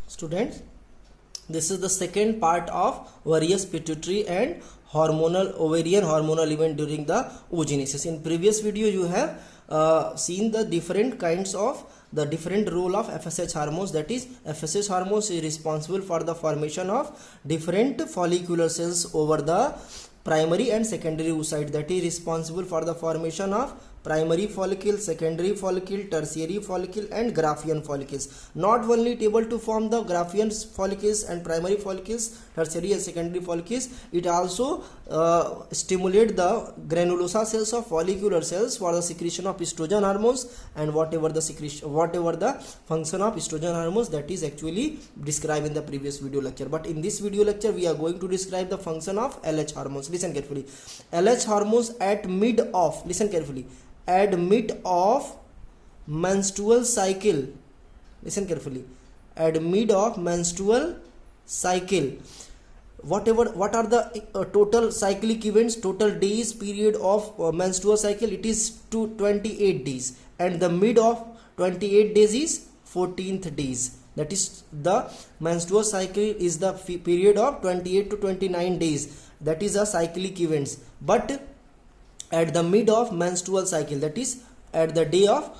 Students, this is the second part of various pituitary and ovarian hormonal event during the oogenesis. In previous video you have seen the different kinds of the different role of FSH hormones. That is, FSH hormones is responsible for the formation of different follicular cells over the primary and secondary oocyte, that is responsible for the formation of primary follicle, secondary follicle, tertiary follicle and Graafian follicles. Not only it able to form the Graafian follicles and primary follicles, tertiary and secondary follicles, it also stimulate the granulosa cells of follicular cells for the secretion of estrogen hormones and whatever the function of estrogen hormones, that is actually described in the previous video lecture. But in this video lecture we are going to describe the function of LH hormones. Listen carefully. LH hormones at mid of, listen carefully, at mid of menstrual cycle, listen carefully, at mid of menstrual cycle, what are the total cyclic events, total days period of menstrual cycle, it is 28 days, and the mid of 28 days is 14th days. That is, the menstrual cycle is the period of 28 to 29 days, that is a cyclic events. But at the mid of menstrual cycle, that is at the day of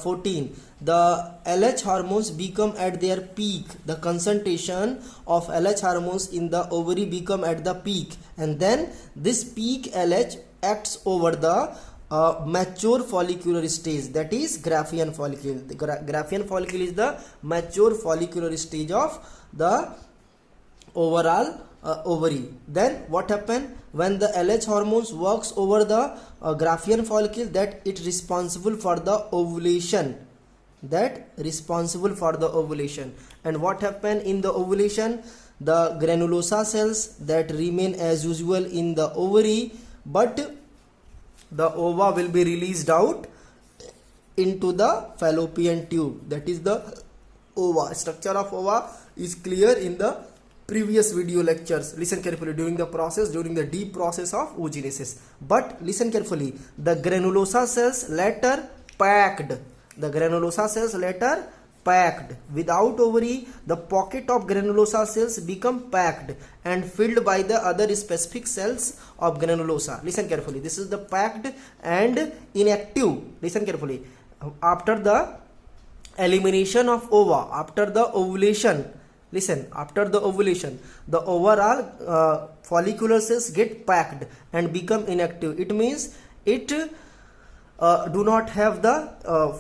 14, the LH hormones become at their peak. The concentration of LH hormones in the ovary become at the peak, and then this peak LH acts over the mature follicular stage, that is Graafian follicle. The Graafian follicle is the mature follicular stage of the overall ovary. Then what happen when the LH hormones works over the Graafian follicle, that it responsible for the ovulation, and what happen in the ovulation, the granulosa cells that remain as usual in the ovary, but the ova will be released out into the fallopian tube, that is the ova. Structure of ova is clear in the previous video lectures. Listen carefully, during the deep process of oogenesis. But listen carefully, the granulosa cells later packed, without ovary, the pocket of granulosa cells become packed and filled by the other specific cells of granulosa. Listen carefully, this is the packed and inactive. Listen carefully, after the elimination of ova, after the ovulation, the overall follicular cells get packed and become inactive. It means it do not have the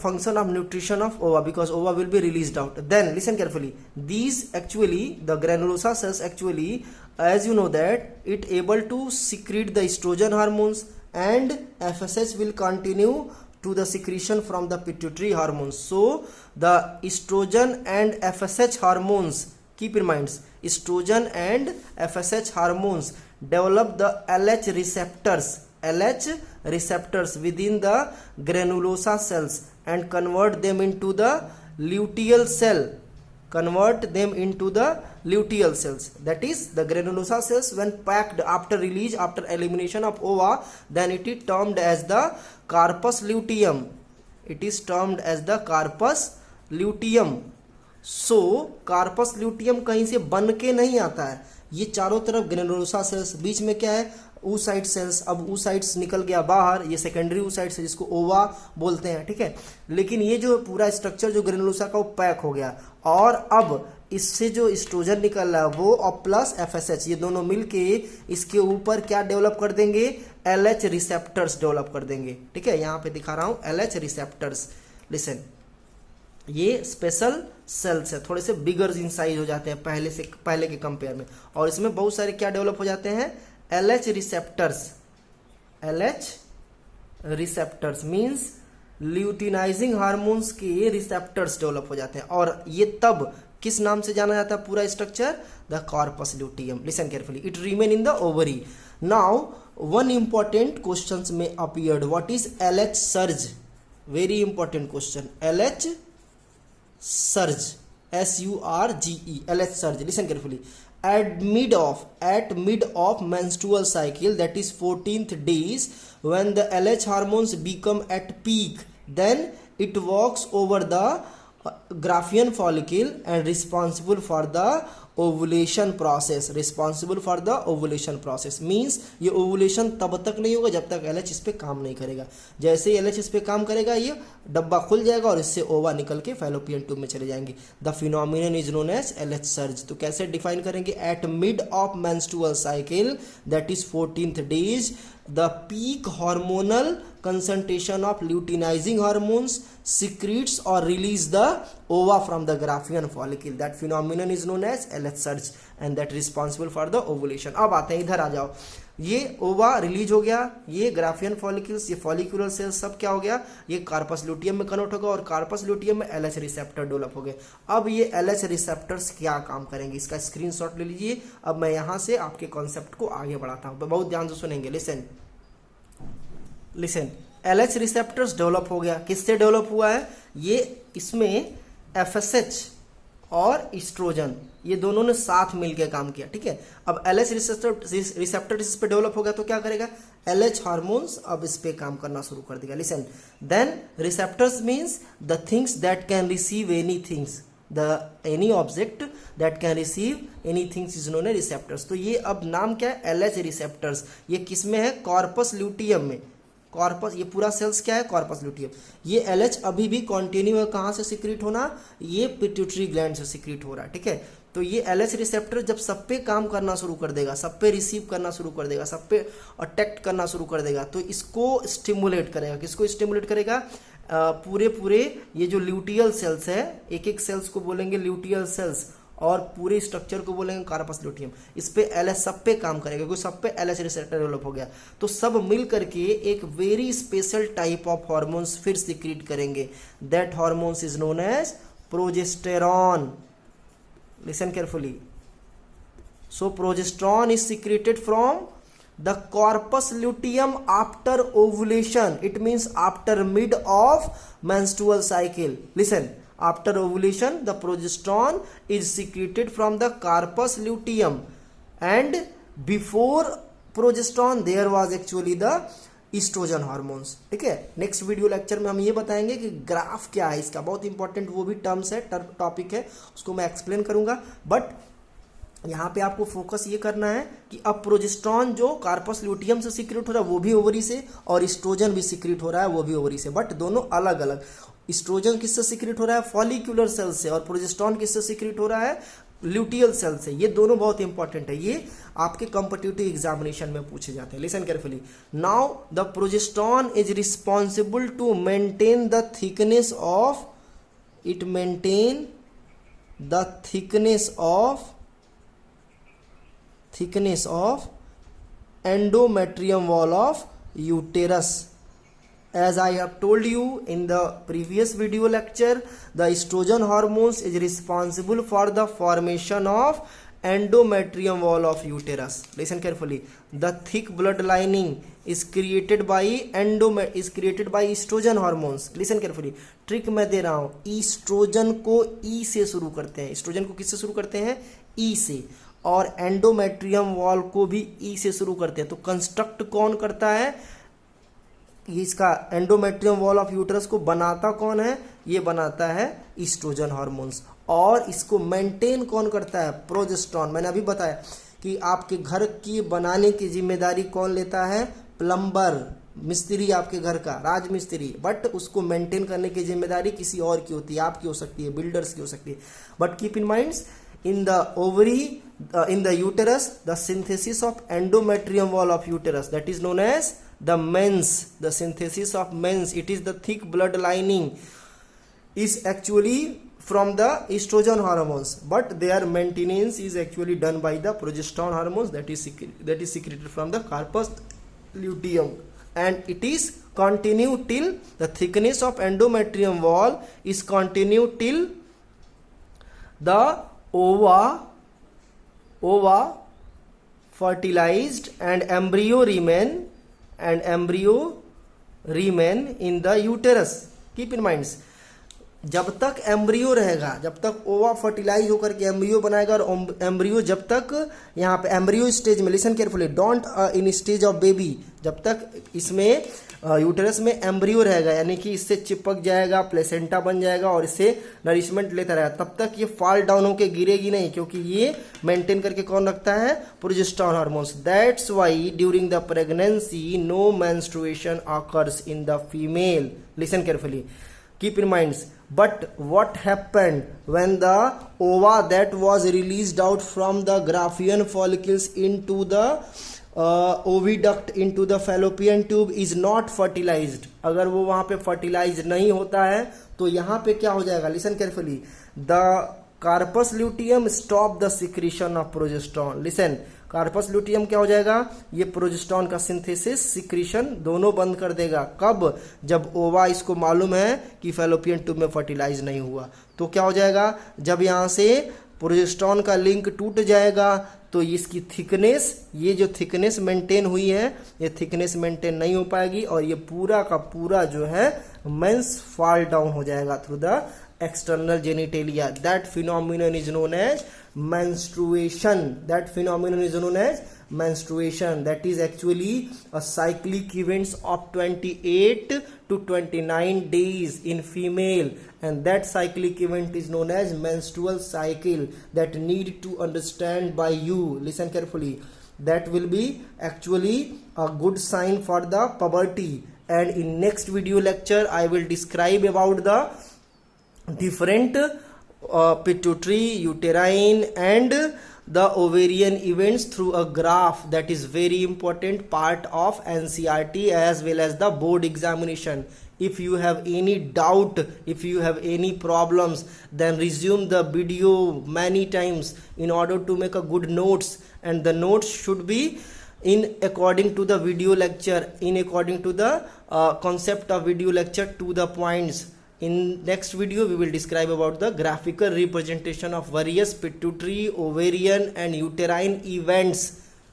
function of nutrition of ova, because ova will be released out. Then listen carefully, these actually, the granulosa cells actually, as you know that it able to secrete the estrogen hormones, and FSH will continue to the secretion from the pituitary hormones. So the estrogen and FSH hormones, keep in mind, estrogen and FSH hormones develop the LH receptors within the granulosa cells and convert them into the luteal cell. That is, the granulosa cells when packed after elimination of ova, then it is termed as the corpus luteum. So corpus luteum कहीं से बन के नहीं आता है, ये चारों तरफ ग्रेनुलोसा सेल्स, बीच में क्या है, oocyte सेल्स. अब oocytes निकल गया बाहर, ये सेकेंडरी oocytes है जिसको ओवा बोलते हैं, ठीक है. लेकिन ये जो पूरा स्ट्रक्चर जो ग्रेनुलोसा का वो पैक हो गया, और अब इससे जो एस्ट्रोजन निकल रहा है वो और प्लस FSH, ये दोनों मिलके इसके ऊपर क्या डेवलप कर देंगे, LH रिसेप्टर्स डेवलप कर देंगे. ठीक है, यहाँ पे दिखा रहा हूँ LH रिसेप्टर्स. लिसन, ये स्पेशल सेल्स है, थोड़े से बिगर इन साइज हो जाते हैं पहले के कंपेयर में, और इसमें बहुत सारे क्या डेवलप हो जाते हैं, LH receptors means luteinising hormones के रिसेप्टर्स डेवलप हो जाते हैं, और ये तब किस नाम से जाना जाता है पूरा structure, the corpus luteum. Listen carefully, it remain in the ovary. Now one important question में appeared, what is LH surge? Very important question. LH surge, SURGE, LH surge. Listen carefully. At mid of menstrual cycle, that is 14th days, when the LH hormones become at peak, then it works over the Graafian follicle and responsible for the ovulation process. Responsible for the ovulation process means ये ovulation तब तक नहीं होगा जब तक LH इस पे काम नहीं करेगा. जैसे ही LH इस पे काम करेगा ये डब्बा खुल जाएगा और इससे ओवा निकल के फैलोपियन ट्यूब में चले जाएंगे. The phenomenon is known as LH surge. तो कैसे डिफाइन करेंगे? At mid of menstrual cycle that is 14th days the peak hormonal concentration of luteinizing hormones secretes or release the ova from the Graafian follicle. That phenomenon is known as LH surge and that responsible for the ovulation. अब आते हैं, इधर आ जाओ. ये ओवा release हो गया, ये ग्राफियन फॉलिकल्स, ये फॉलिकुलर सेल्स सब क्या हो गया, ये कार्पस ल्यूटियम में कन्वर्ट होगा और कार्पस ल्यूटियम में LH रिसेप्टर डेवलप हो गए. अब ये LH रिसेप्टर्स क्या काम करेंगे इसका स्क्रीनशॉट ले लीजिए. अब मैं यहां से आपके कॉन्सेप्ट को आगे बढ़ाता हूं, बहुत ध्यान से सुनेंगे. लिसन, LH रिसेप्टर्स डेवलप हो गया. किससे डेवलप हुआ है? ये इसमें FSH और इस्ट्रोजन ये दोनों ने साथ मिलकर काम किया. ठीक है. अब LH रिसेप्टर इस पे डेवलप हो गया तो क्या करेगा? LH हार्मोन्स अब इस पे काम करना शुरू कर देगा. Listen, then receptors means the things that can receive any things, any object that can receive any things is known as receptors. तो ये अब नाम क्या है? LH receptors. ये किस में है? कॉर्पस ल्यूटियम में. कॉर्पस, ये पूरा सेल्स क्या है? Corpus luteum. ये LH अभी भी कंटिन्यू है. कहाँ से सिक्रीट होना? ये पिट्यूटरी ग्लैंड से सिक्रीट हो रहा है. ठीक है. तो ये LH रिसेप्टर जब सब पे काम करना शुरू कर देगा, सब पे रिसीव करना शुरू कर देगा, सब पे अटैक्ट करना शुरू कर देगा, तो इसको स्टिमुलेट करेगा. किसको स्टिमुलेट करेगा? पूरे ये जो ल्यूटियल सेल्स है, एक एक सेल्स को बोलेंगे ल्यूटियल सेल्स और पूरे स्ट्रक्चर को बोलेंगे कार्पस ल्यूटियम. इस पे LH सब पे काम करेगा क्योंकि सब पे LH रिसेप्टर डेवलप हो गया. तो सब मिल करके एक very special type of hormones फिर सिक्रीट करेंगे. That hormones is known as progesterone. Listen carefully. So progesterone is secreted from the corpus luteum after ovulation. It means after mid of menstrual cycle. Listen, after ovulation the progesterone is secreted from the corpus luteum and before progesterone there was actually the estrogen hormones. ठीक है. Next video lecture में हम ये बताएंगे कि graph क्या है इसका, बहुत इंपॉर्टेंट वो भी टर्म्स है, टॉपिक है, उसको मैं एक्सप्लेन करूंगा. बट यहाँ पे आपको फोकस ये करना है कि अब प्रोजेस्टेरॉन जो कार्पस ल्यूटियम से सिक्रेट हो रहा है वो भी ओवरी से और एस्ट्रोजन भी सिक्रेट हो रहा है वो भी ओवरी से, बट दोनों अलग अलग. एस्ट्रोजन किससे सिक्रेट हो रहा है? फॉलिकुलर सेल से. और प्रोजेस्टेरॉन किससे सिक्रेट हो रहा है? ल्यूटियल सेल से. ये दोनों बहुत इंपॉर्टेंट है, ये आपके कॉम्पिटिटिव एग्जामिनेशन में पूछे जाते हैं. Listen carefully. Now the progesterone is responsible to maintain the thickness of, it maintain the thickness of endometrium wall of uterus. As I have told you in the previous video lecture, the estrogen hormones is responsible for the formation of endometrium wall of uterus. Listen carefully. The thick blood lining is created by estrogen hormones. Listen carefully. Trick मैं दे रहा हूं. Oestrogen को ई से शुरू करते हैं. Oestrogen को किससे शुरू करते हैं? ई से. और एंडोमेट्रियम वॉल को भी ई से शुरू करते हैं. तो कंस्ट्रक्ट कौन करता है? इसका एंडोमेट्रियम वॉल ऑफ यूटरस को बनाता कौन है? ये बनाता है ईस्ट्रोजन हार्मोन्स. और इसको मेंटेन कौन करता है? प्रोजेस्टेरॉन. मैंने अभी बताया कि आपके घर की बनाने की जिम्मेदारी कौन लेता है? प्लम्बर, मिस्त्री, आपके घर का राजमिस्त्री. बट उसको मेंटेन करने की जिम्मेदारी किसी और की होती है, आपकी हो सकती है, बिल्डर्स की हो सकती है. But keep in mind, in the ovary, in the uterus, the synthesis of endometrium wall of uterus, that is known as the mens. The synthesis of mens, it is the thick blood lining, is actually from the estrogen hormones, but their maintenance is actually done by the progesterone hormones that is secreted from the corpus luteum, and it is continue till the thickness of endometrium wall is continue till the ova fertilized and embryo remain in the uterus. Keep in mind, जब तक embryo रहेगा, जब तक ओवा fertilise होकर के embryo बनाएगा, और एम्ब्रियो जब तक यहाँ पे एम्ब्रियो स्टेज में, listen carefully, don't in stage of baby, जब तक इसमें यूटेरस में एम्ब्रियो रहेगा, यानी कि इससे चिपक जाएगा, प्लेसेंटा बन जाएगा और इससे नरिशमेंट लेता रहेगा, तब तक ये फॉल डाउन होके गिरेगी नहीं, क्योंकि ये मेंटेन करके कौन रखता है, progesterone hormones. That's why during the pregnancy no menstruation occurs in the female. Listen carefully, keep in mind, but what happened when the ova that was released out from the Graafian follicles into the oviduct into the fallopian tube is not fertilized? अगर वो वहां पे fertilise नहीं होता है तो यहाँ पे क्या हो जाएगा, listen carefully, the corpus luteum stop the secretion of progesterone. Listen, corpus luteum क्या हो जाएगा, ये प्रोजेस्टेरोन का सिंथेसिस, सिक्रीशन दोनों बंद कर देगा। कब, जब ओवा इसको मालूम है कि फैलोपियन ट्यूब में फर्टिलाइज नहीं हुआ, तो क्या हो जाएगा, जब यहाँ से प्रोजेस्टेरोन का लिंक टूट जाएगा तो इसकी थिकनेस, ये जो थिकनेस मेंटेन हुई है, ये थिकनेस मेंटेन नहीं हो पाएगी और ये पूरा का पूरा जो है मेंस फॉल डाउन हो जाएगा through the external genitalia. That phenomenon is known as menstruation. That phenomenon is known as menstruation. That is actually a cyclic events of 28 to 29 days in female, and that cyclic event is known as menstrual cycle, that need to understand by you. Listen carefully. That will be actually a good sign for the puberty, and in next video lecture I will describe about the different pituitary, uterine and the ovarian events through a graph. That is very important part of NCERT as well as the board examination. If you have any doubt, if you have any problems, then resume the video many times in order to make a good notes, and the notes should be in according to the video lecture, in according to the concept of video lecture, to the points. In next video we will describe about the graphical representation of various pituitary, ovarian and uterine events.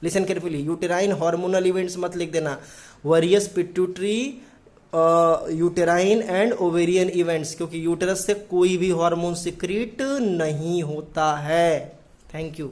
Listen carefully, uterine hormonal events मत लिख देना, various pituitary, uterine and ovarian events, क्योंकि uterus से कोई भी hormone secrete नहीं होता है। Thank you.